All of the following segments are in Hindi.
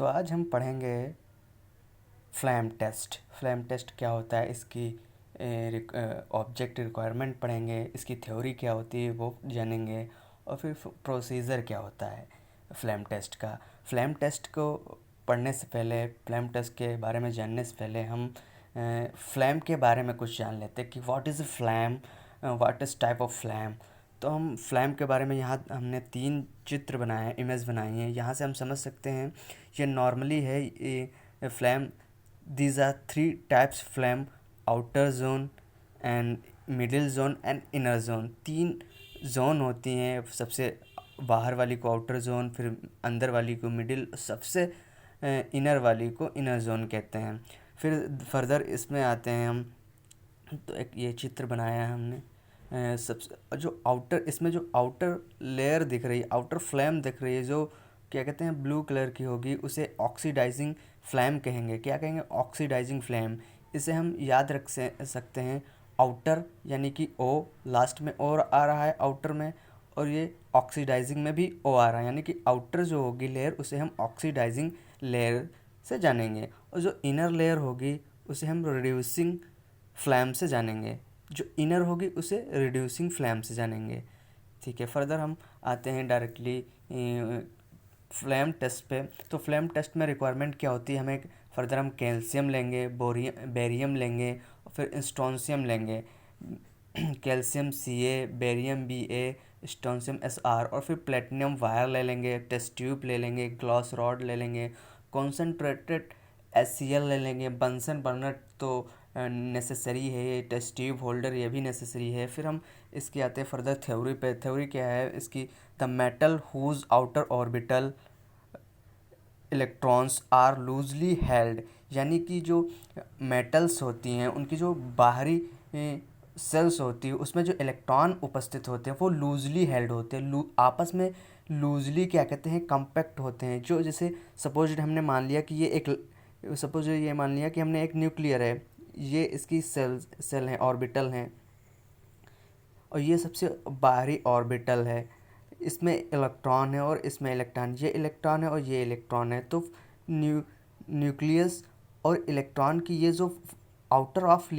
तो आज हम पढ़ेंगे फ्लैम टेस्ट। फ्लैम टेस्ट क्या होता है, इसकी ऑब्जेक्ट रिक्वायरमेंट पढ़ेंगे, इसकी थ्योरी क्या होती है वो जानेंगे, और फिर प्रोसीजर क्या होता है फ्लैम टेस्ट का। फ्लैम टेस्ट को पढ़ने से पहले, फ्लैम टेस्ट के बारे में जानने से पहले हम फ्लैम के बारे में कुछ जान लेते हैं कि what is flame, what is type of flame. तो हम फ्लैम के बारे में यहाँ हमने 3 चित्र बनाए हैं, इमेज बनाई हैं। यहाँ से हम समझ सकते हैं ये नॉर्मली है ये flame. These are 3 types flame: outer zone and middle zone and inner zone। 3 zone होती हैं, सबसे बाहर वाली को आउटर जोन, फिर अंदर वाली को मिडिल, सबसे इनर वाली को इनर जोन कहते हैं। फिर फर्दर इसमें आते हैं हम, तो एक ये चित्र बनाया है हमने। सबसे जो आउटर, इसमें जो आउटर लेयर दिख रही है, आउटर फ्लेम दिख रही है, जो क्या कहते हैं ब्लू कलर की होगी, उसे ऑक्सीडाइजिंग फ्लेम कहेंगे। क्या कहेंगे? Oxidising flame. इसे हम याद रख सकते हैं आउटर, यानी कि ओ, लास्ट में और आ रहा है आउटर में, और ये ऑक्सीडाइजिंग में भी ओ आ रहा है, यानी कि आउटर जो होगी लेयर उसे हम ऑक्सीडाइजिंग लेयर से जानेंगे, और जो इनर लेयर होगी उसे हम रिड्यूसिंग फ्लैम से जानेंगे। जो इनर होगी उसे रिड्यूसिंग फ्लैम से जानेंगे। ठीक है, फर्दर हम आते हैं डायरेक्टली फ्लैम टेस्ट पे। तो फ्लैम टेस्ट में रिक्वायरमेंट क्या होती है, हमें फर्दर हम कैल्शियम लेंगे, बेरियम लेंगे, और फिर स्ट्रोंशियम लेंगे। Calcium Ca, barium Ba, strontium Sr, और फिर प्लेटिनम वायर ले लेंगे, टेस्ट ट्यूब ले लेंगे, ग्लास रॉड ले लेंगे, कॉन्सेंट्रेटेड HCl ले लेंगे, बंसन बर्नर तो नेसेसरी है, ये टेस्ट ट्यूब होल्डर ये भी नेसेसरी है। फिर हम इसके आते हैं फर्दर थ्योरी पे। थ्योरी क्या है इसकी? The metal whose outer orbital electrons are loosely held, यानी कि जो मेटल्स होती हैं उनकी जो बाहरी सेल्स होती है उसमें जो इलेक्ट्रॉन उपस्थित होते हैं वो लूजली हेल्ड होते हैं। आपस में लूजली क्या कहते हैं, कम्पैक्ट होते हैं। जो जैसे सपोज हमने मान लिया कि ये मान लिया कि हमने एक न्यूक्लियर है, ये इसकी सेल हैं, ऑर्बिटल हैं, और ये सबसे बाहरी ऑर्बिटल है। इसमें इलेक्ट्रॉन है और इसमें इलेक्ट्रॉन, ये इलेक्ट्रॉन है और ये इलेक्ट्रॉन है। तो न्यूक्लियस और इलेक्ट्रॉन की ये जो आउटर ऑफ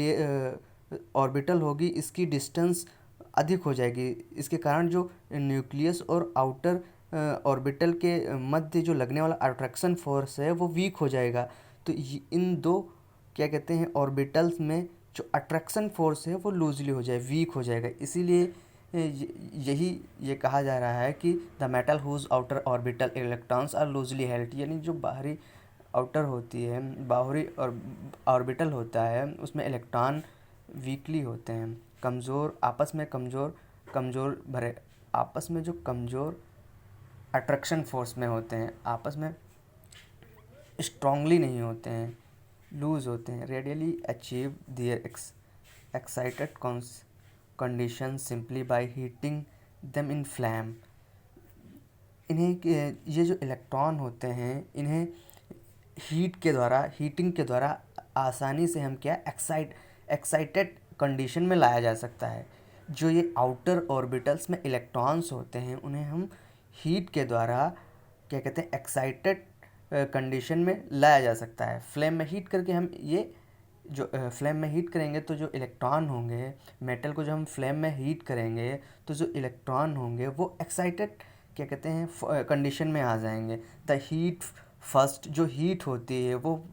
ऑर्बिटल होगी, इसकी डिस्टेंस अधिक हो जाएगी। इसके कारण जो न्यूक्लियस और आउटर ऑर्बिटल के मध्य जो लगने वाला अट्रैक्शन फोर्स है वो वीक हो जाएगा। तो इन दो क्या कहते हैं ऑर्बिटल्स में जो अट्रैक्शन फोर्स है वो लूजली हो जाए, वीक हो जाएगा। इसीलिए यही ये कहा जा रहा है कि the metal whose outer orbital electrons are loosely held, यानी जो बाहरी आउटर होती है, बाहरी और ऑर्बिटल होता है उसमें इलेक्ट्रॉन वीकली होते हैं, कमज़ोर, आपस में कमज़ोर भरे, आपस में जो कमज़ोर अट्रैक्शन फोर्स में होते हैं, आपस में स्ट्रांगली नहीं होते हैं, लूज होते हैं। Readily achieve their excited condition simply by heating them in flame. इन्हें ये जो इलेक्ट्रॉन होते हैं इन्हें हीटिंग के द्वारा आसानी से हम क्या एक्साइटेड कंडीशन में लाया जा सकता है। जो ये आउटर ऑर्बिटल्स में इलेक्ट्रॉन्स होते हैं उन्हें हम हीट के द्वारा क्या कहते हैं एक्साइटेड कंडीशन में लाया जा सकता है। फ्लेम में हीट करके हम ये जो फ्लेम में हीट करेंगे तो जो इलेक्ट्रॉन होंगे, मेटल को जो हम फ्लेम में हीट करेंगे तो जो इलेक्ट्रॉन होंगे वो एक्साइटेड क्या कहते हैं कंडीशन में आ जाएंगे। द हीट फर्स्ट, जो हीट होती है वो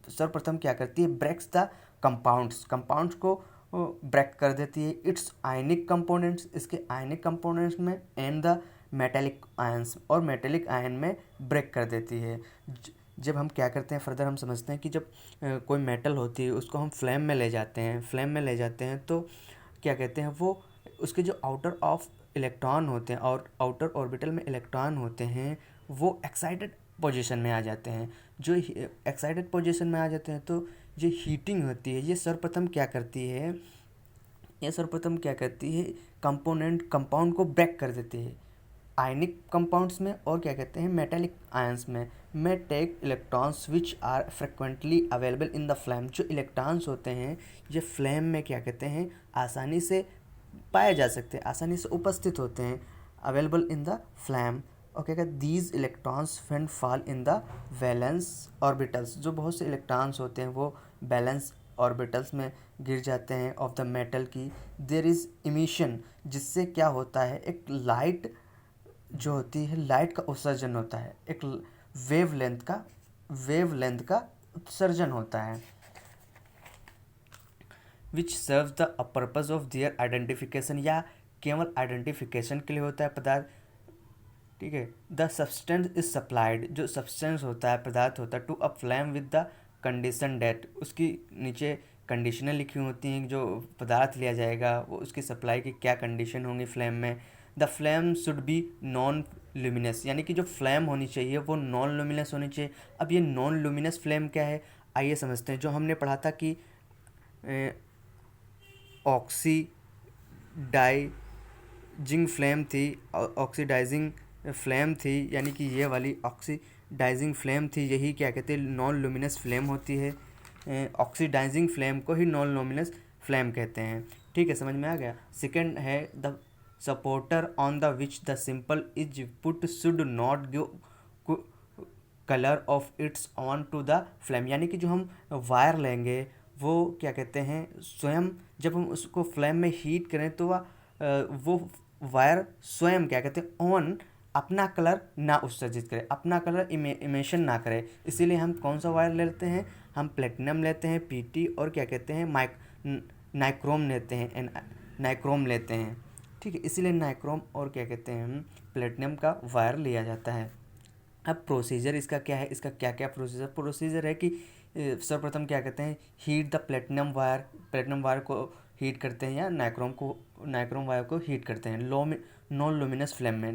सर्वप्रथम क्या करती है, ब्रेक्स द कंपाउंड्स को ब्रेक कर देती है। इट्स आयनिक कंपोनेंट्स, इसके आयनिक कंपोनेंट्स में, एंड द मेटेलिक आयंस, और मेटेलिक आयन में ब्रेक कर देती है। जब हम क्या करते हैं फर्दर हम समझते हैं कि जब कोई मेटल होती है उसको हम फ्लेम में ले जाते हैं तो क्या कहते हैं वो उसके जो आउटर ऑफ इलेक्ट्रॉन होते हैं और आउटर ऑर्बिटल में इलेक्ट्रॉन होते हैं वो एक्साइटेड पोजीशन में आ जाते हैं। जो एक्साइटेड पोजीशन में आ जाते हैं तो जो हीटिंग होती है ये सर्वप्रथम क्या करती है कंपाउंड को ब्रेक कर देती है आयनिक कंपाउंड्स में, और क्या कहते हैं मेटेलिक आयंस में take electrons which are frequently available in the flame. जो इलेक्ट्रॉन्स होते हैं ये फ्लेम में क्या कहते हैं आसानी से पाए जा सकते हैं, आसानी से उपस्थित होते हैं, अवेलेबल इन द फ्लेम, और क्या कहते हैं, these electrons when fall in the valence orbitals, जो बहुत से इलेक्ट्रॉन्स होते हैं वो बैलेंस ऑर्बिटल्स में गिर जाते हैं ऑफ द मेटल की, देयर इज इमिशन, जिससे क्या होता है, एक लाइट जो होती है, लाइट का उत्सर्जन होता है, एक वेव लेंथ का उत्सर्जन होता है, which serve the purpose of their identification, या केवल आइडेंटिफिकेशन के लिए होता है पदार्थ, ठीक है। द सब्सटेंस इज सप्लाइड, जो सब्सटेंस होता है, पदार्थ होता है, to a flame with the condition that, उसकी नीचे कंडीशनें लिखी होती हैं, जो पदार्थ लिया जाएगा वो उसकी सप्लाई की क्या कंडीशन होंगी फ्लेम में। The flame should be non luminous, यानी कि जो फ्लेम होनी चाहिए वो नॉन ल्यूमिनस होनी चाहिए। अब ये नॉन ल्यूमिनस फ्लेम क्या है, आइए समझते हैं। जो हमने पढ़ा था कि ऑक्सीडाइजिंग फ्लेम थी, ऑक्सीडाइजिंग फ्लेम थी, यानी कि ये वाली ऑक्सीडाइजिंग फ्लेम थी, यही क्या कहते हैं, नॉन लुमिनस फ्लेम होती है। ऑक्सीडाइजिंग फ्लेम को ही नॉन लुमिनस फ्लेम कहते हैं, ठीक है, समझ में आ गया। सेकंड है the supporter on the which the sample is put should not give colour of its own to the flame, यानी कि जो हम वायर लेंगे वो क्या कहते हैं, स्वयं जब हम उसको फ्लेम में हीट करें तो वो वायर स्वयं क्या कहते हैं, ऑन अपना कलर ना उत्सर्जित करे, अपना कलर इमेशन ना करे। इसीलिए हम कौन सा वायर लेते हैं, हम प्लेटिनम लेते हैं, पीटी, और क्या कहते हैं, नाइक्रोम लेते हैं, नाइक्रोम लेते हैं, ठीक है। इसीलिए नाइक्रोम और क्या कहते हैं, प्लेटिनम का वायर लिया जाता है। अब प्रोसीजर इसका क्या है, इसका क्या क्या प्रोसीजर है कि सर्वप्रथम क्या कहते हैं, हीट द प्लेटिनम वायर को हीट करते हैं, या नाइक्रोम वायर को हीट करते हैं नॉन लुमिनस फ्लेम में।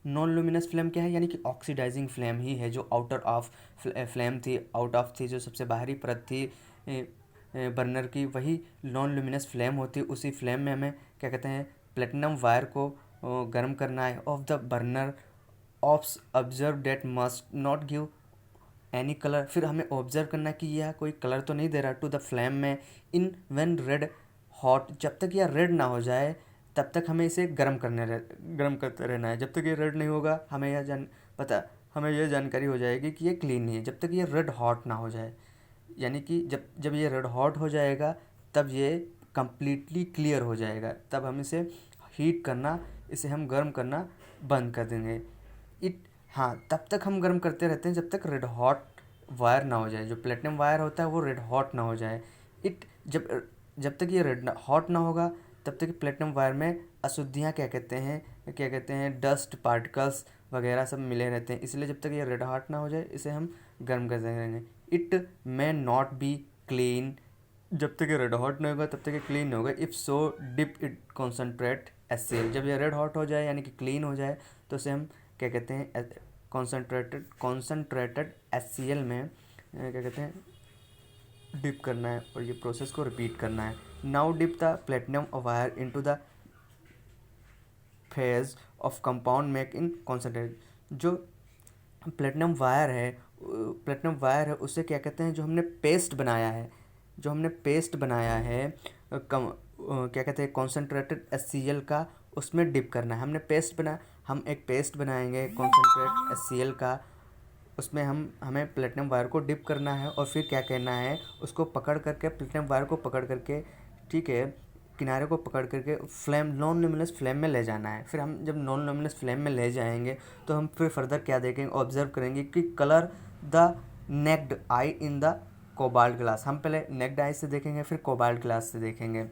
नॉन लुमिनस फ्लेम क्या है, यानी कि ऑक्सीडाइजिंग फ्लेम ही है, जो आउट ऑफ थी, जो सबसे बाहरी परत थी बर्नर की, वही नॉन लुमिनस फ्लेम होती है। उसी फ्लेम में हमें क्या कहते हैं, प्लेटिनम वायर को गर्म करना है of the burner observe that must not give any colour, फिर हमें ऑब्जर्व करना है कि यह कोई कलर तो नहीं दे रहा टू द फ्लेम में, इन व्हेन रेड हॉट, जब तक यह रेड ना हो जाए तब तक हमें इसे गर्म करते रहना है। जब तक ये रेड नहीं होगा हमें यह जानकारी हो जाएगी कि ये क्लीन नहीं है, जब तक ये रेड हॉट ना हो जाए, यानी कि जब ये रेड हॉट हो जाएगा तब ये कम्प्लीटली क्लियर हो जाएगा, तब हम इसे इसे हम गर्म करना बंद कर देंगे। हाँ, तब तक हम गर्म करते रहते हैं जब तक रेड हॉट वायर ना हो जाए, जो प्लेटिनम वायर होता है वो रेड हॉट ना हो जाए। इट जब जब तक ये रेड हॉट ना होगा तब तक प्लेटिनम वायर में अशुद्धियाँ क्या कहते हैं, डस्ट पार्टिकल्स वगैरह सब मिले रहते हैं, इसलिए जब तक ये रेड हॉट ना हो जाए इसे हम गर्म कर देंगे। It may not be clean, जब तक ये रेड हॉट नहीं होगा तब तक ये क्लीन नहीं होगा। If so dip it concentrate HCl, जब ये रेड हॉट हो जाए यानी कि क्लीन हो जाए तो उसे हम क्या कहते हैं, कॉन्सेंट्रेटेड HCl में क्या कहते हैं, डिप करना है, और ये प्रोसेस को रिपीट करना है। Now dip the platinum wire into the phase of compound make in concentrate, जो प्लेटिनम वायर है उससे क्या कहते हैं, जो हमने पेस्ट बनाया है क्या कहते हैं, कॉन्सेंट्रेटेड HCl का, उसमें डिप करना है। हम एक पेस्ट बनाएंगे कॉन्सेंट्रेट HCl का, उसमें हमें प्लेटिनम वायर को डिप करना है, और फिर क्या करना है, उसको पकड़ करके, प्लेटिनम वायर को पकड़ करके, ठीक है, किनारे को पकड़ करके नॉन ल्यूमिनस फ्लेम में ले जाना है। फिर हम जब नॉन ल्यूमिनस फ्लेम में ले जाएंगे तो हम फिर फर्दर क्या देखेंगे, ऑब्जर्व करेंगे कि colour the necked I in the cobalt glass. हम पहले नेक्ड आई से देखेंगे, फिर कोबाल्ट ग्लास से देखेंगे।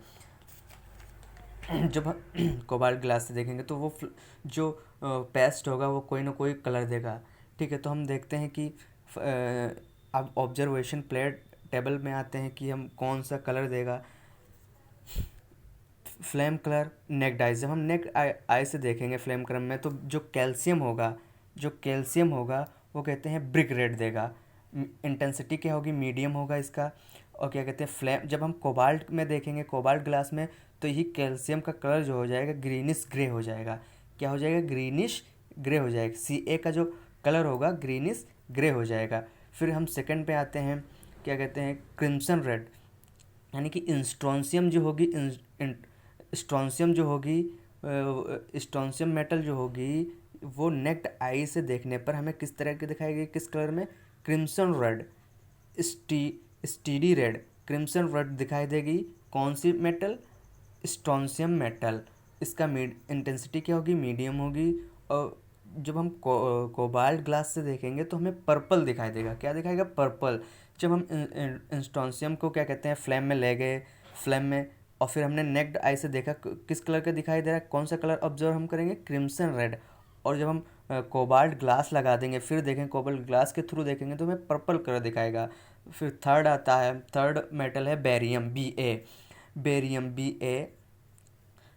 जब कोबाल्ट ग्लास से देखेंगे तो वो जो पेस्ट होगा वो कोई ना कोई कलर देगा, ठीक है। तो हम देखते हैं कि अब ऑब्जर्वेशन प्लेट टेबल में आते हैं कि हम कौन सा कलर देगा। फ्लेम कलर नेक्ड आई, जब हम नेक्ड आई से देखेंगे फ्लेम कलर में, तो जो कैल्शियम होगा वो कहते हैं ब्रिक रेड देगा। इंटेंसिटी क्या होगी, मीडियम होगा इसका। और क्या कहते हैं, फ्लेम जब हम कोबाल्ट में देखेंगे, कोबाल्ट ग्लास में, तो यही कैल्शियम का कलर जो हो जाएगा ग्रीनिश ग्रे हो जाएगा। क्या हो जाएगा, ग्रीनिश ग्रे हो जाएगा। Ca का जो कलर होगा ग्रीनिश ग्रे हो जाएगा। फिर हम सेकंड पे आते हैं, क्या कहते हैं, क्रिम्सन रेड, यानी कि स्ट्रोंशियम मेटल जो होगी वो नेक्ड आई से देखने पर हमें किस तरह की दिखाई गई, किस कलर में, crimson red, steady red, crimson red दिखाई देगी। कौन सी मेटल, स्ट्रोंशियम मेटल। इसका इंटेंसिटी क्या होगी, मीडियम होगी। और जब हम कोबाल्ट ग्लास से देखेंगे तो हमें पर्पल दिखाई देगा। क्या दिखाएगा, पर्पल। जब हम स्ट्रोंशियम को क्या कहते हैं, फ्लेम में ले गए, फ्लेम में, और फिर हमने नेक्ड आई से देखा किस कलर का दिखाई दे रहा है, कौन सा कलर ऑब्जर्व हम करेंगे, क्रिम्सन रेड। और जब हम कोबाल्ट ग्लास लगा देंगे, फिर देखें कोबाल्ट ग्लास के थ्रू देखेंगे तो हमें पर्पल कलर दिखाएगा। फिर थर्ड आता है, थर्ड मेटल है barium, Ba। Barium, Ba।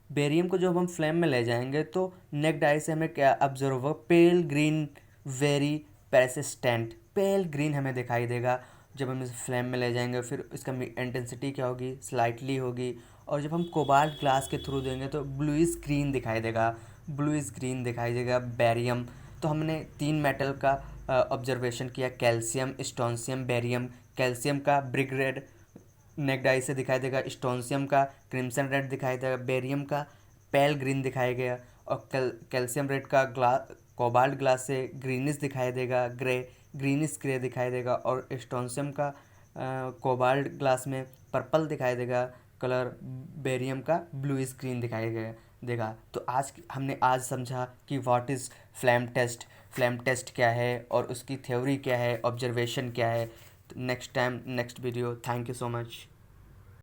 Barium को जब हम फ्लेम में ले जाएंगे तो नेक्ड आई से हमें क्या ऑब्जर्व होगा, पेल ग्रीन, वेरी पेरसिस्टेंट, पेल ग्रीन हमें दिखाई देगा जब हम इसे फ्लेम में ले जाएंगे। फिर इसका इंटेंसिटी क्या होगी, स्लाइटली होगी। और जब हम कोबाल्ट ग्लास के थ्रू देंगे तो ब्लूइश ग्रीन दिखाई देगा, ब्लूइश ग्रीन दिखाई देगा बेरियम। तो हमने 3 मेटल का ऑब्जर्वेशन किया, कैल्शियम, स्ट्रोंशियम, बेरियम। कैल्शियम का ब्रिक रेड नेक्ड आई से दिखाई देगा, स्ट्रोंशियम का क्रिम्सन रेड दिखाई देगा, बेरियम का पेल ग्रीन दिखाई गया, और कैल्शियम रेड का कोबाल्ट ग्लास से ग्रीनिश दिखाई देगा, ग्रीनिश ग्रे दिखाई देगा। और स्ट्रोंशियम का कोबाल्ट ग्लास में पर्पल दिखाई देगा कलर, बेरियम का ब्लूइश ग्रीन दिखाई देगा। तो हमने आज समझा कि what is flame test, flame test क्या है और उसकी थ्योरी क्या है, ऑब्जर्वेशन क्या है। Next time, next video. Thank you so much.